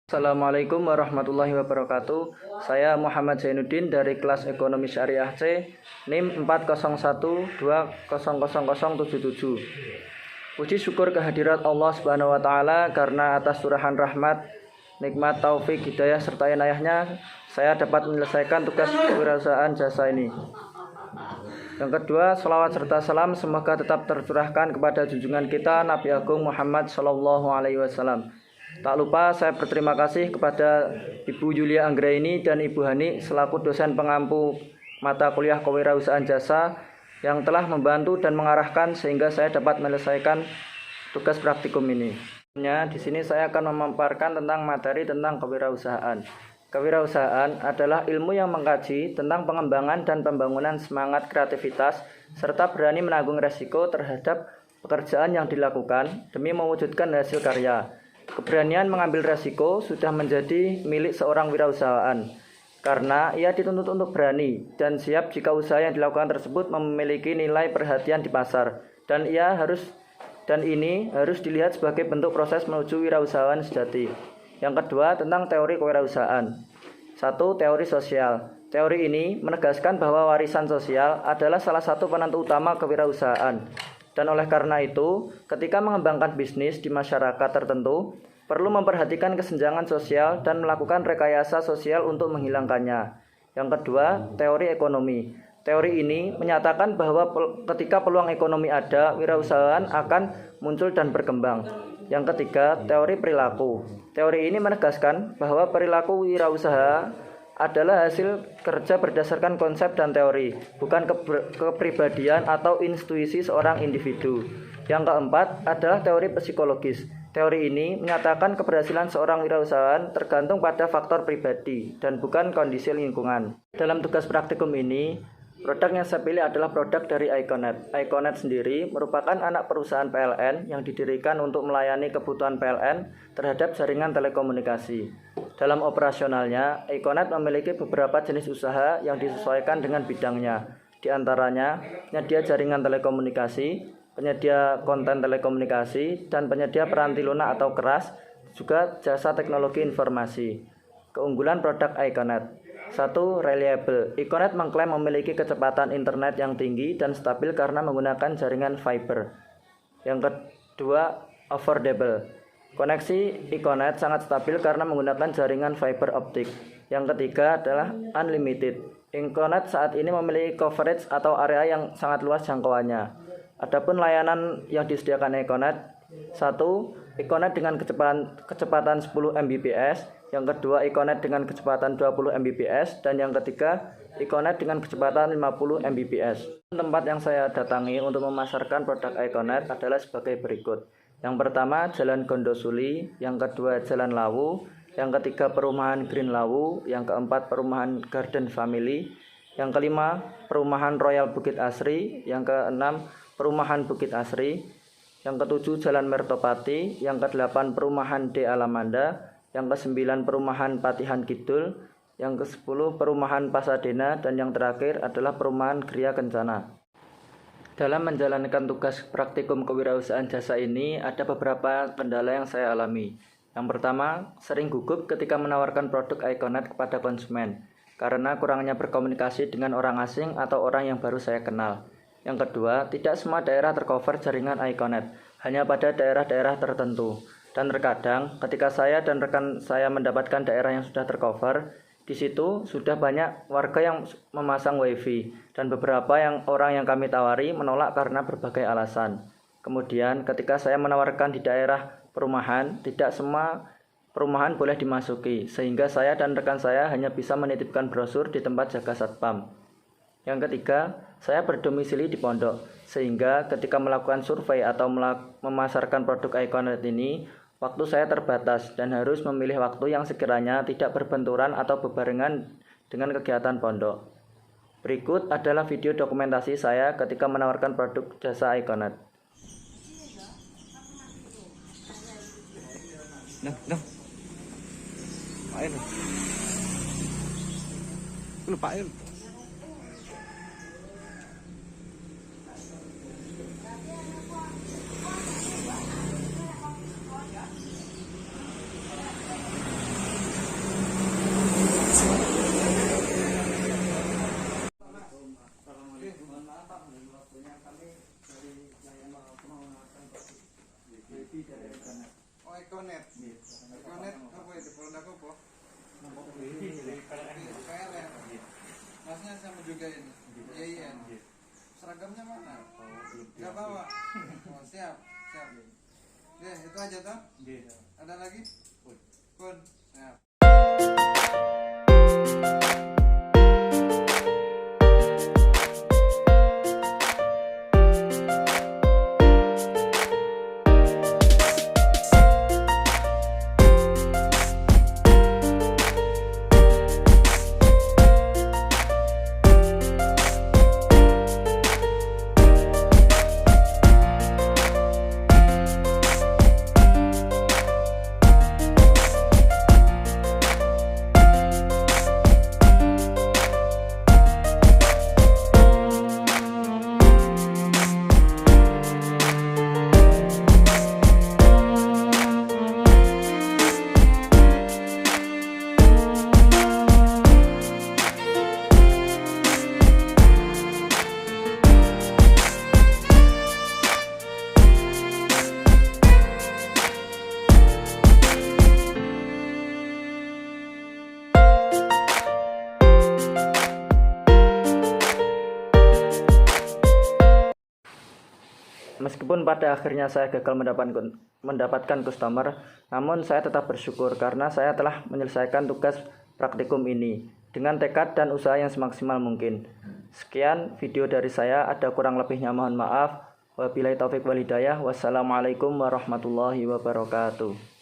Assalamualaikum warahmatullahi wabarakatuh. Saya Muhammad Zainuddin dari kelas Ekonomi Syariah C, NIM 401200077. Puji syukur kehadirat Allah Subhanahu wa taala karena atas curahan rahmat, nikmat, taufik, hidayah serta inayahnya saya dapat menyelesaikan tugas kewirausahaan jasa ini. Yang kedua, selawat serta salam semoga tetap tercurahkan kepada junjungan kita Nabi Agung Muhammad Shallallahu Alaihi Wasallam. Tak lupa saya berterima kasih kepada Ibu Yulia Anggraini dan Ibu Hani selaku dosen pengampu mata kuliah kewirausahaan jasa yang telah membantu dan mengarahkan sehingga saya dapat menyelesaikan tugas praktikum ini. Di sini saya akan memaparkan tentang materi tentang kewirausahaan. Kewirausahaan adalah ilmu yang mengkaji tentang pengembangan dan pembangunan semangat kreativitas serta berani menanggung resiko terhadap pekerjaan yang dilakukan demi mewujudkan hasil karya. Keberanian mengambil resiko sudah menjadi milik seorang wirausahaan karena ia dituntut untuk berani dan siap jika usaha yang dilakukan tersebut memiliki nilai perhatian di pasar dan ini harus dilihat sebagai bentuk proses menuju wirausahaan sejati. Yang kedua, tentang teori kewirausahaan. 1. Teori sosial. Teori ini menegaskan bahwa warisan sosial adalah salah satu penentu utama kewirausahaan. Dan oleh karena itu, ketika mengembangkan bisnis di masyarakat tertentu, perlu memperhatikan kesenjangan sosial dan melakukan rekayasa sosial untuk menghilangkannya. Yang kedua, teori ekonomi. Teori ini menyatakan bahwa ketika peluang ekonomi ada, wirausahaan akan muncul dan berkembang. Yang ketiga, teori perilaku. Teori ini menegaskan bahwa perilaku wirausaha adalah hasil kerja berdasarkan konsep dan teori, bukan kepribadian atau intuisi seorang individu. Yang keempat adalah teori psikologis. Teori ini menyatakan keberhasilan seorang wirausahaan tergantung pada faktor pribadi dan bukan kondisi lingkungan. Dalam tugas praktikum ini, produk yang saya pilih adalah produk dari Iconet. Iconet sendiri merupakan anak perusahaan PLN yang didirikan untuk melayani kebutuhan PLN terhadap jaringan telekomunikasi. Dalam operasionalnya, Iconet memiliki beberapa jenis usaha yang disesuaikan dengan bidangnya. Di antaranya, penyedia jaringan telekomunikasi, penyedia konten telekomunikasi, dan penyedia peranti lunak atau keras, juga jasa teknologi informasi. Keunggulan produk Iconet. 1. Reliable. Iconet mengklaim memiliki kecepatan internet yang tinggi dan stabil karena menggunakan jaringan fiber. Yang kedua, affordable. Koneksi Iconet sangat stabil karena menggunakan jaringan fiber optik. Yang ketiga adalah unlimited. Iconet saat ini memiliki coverage atau area yang sangat luas jangkauannya. Adapun layanan yang disediakan Iconet, 1. Iconet dengan kecepatan 10 Mbps, yang kedua Iconet dengan kecepatan 20 Mbps, dan yang ketiga Iconet dengan kecepatan 50 Mbps. Tempat yang saya datangi untuk memasarkan produk Iconet adalah sebagai berikut. Yang pertama Jalan Gondosuli, yang kedua Jalan Lawu, yang ketiga Perumahan Green Lawu, yang keempat Perumahan Garden Family, yang kelima Perumahan Royal Bukit Asri, yang keenam Perumahan Bukit Asri, yang ketujuh Jalan Mertopati, yang kedelapan Perumahan D Alamanda, yang kesembilan Perumahan Patihan Kidul, yang kesepuluh Perumahan Pasadena, dan yang terakhir adalah Perumahan Gria Kencana. Dalam menjalankan tugas praktikum kewirausahaan jasa ini, ada beberapa kendala yang saya alami. Yang pertama, sering gugup ketika menawarkan produk Iconet kepada konsumen, karena kurangnya berkomunikasi dengan orang asing atau orang yang baru saya kenal. Yang kedua, tidak semua daerah tercover jaringan Iconet, hanya pada daerah-daerah tertentu. Dan terkadang, ketika saya dan rekan saya mendapatkan daerah yang sudah tercover, di situ sudah banyak warga yang memasang wifi dan beberapa orang yang kami tawari menolak karena berbagai alasan. Kemudian ketika saya menawarkan di daerah perumahan, tidak semua perumahan boleh dimasuki, sehingga saya dan rekan saya hanya bisa menitipkan brosur di tempat jaga satpam. Yang ketiga, saya berdomisili di pondok, sehingga ketika melakukan survei atau memasarkan produk Iconet ini, waktu saya terbatas dan harus memilih waktu yang sekiranya tidak berbenturan atau berbarengan dengan kegiatan pondok. Berikut adalah video dokumentasi saya ketika menawarkan produk jasa Iconet. Pak juga ini. Iya. Seragamnya mana? Gak bawa. Oh, siap. Oke, itu aja toh? Ada lagi? Kun. Siap. Meskipun pada akhirnya saya gagal mendapatkan customer, namun saya tetap bersyukur karena saya telah menyelesaikan tugas praktikum ini dengan tekad dan usaha yang semaksimal mungkin. Sekian video dari saya, ada kurang lebihnya mohon maaf. Wabillahi taufik wal hidayah. Wassalamualaikum warahmatullahi wabarakatuh.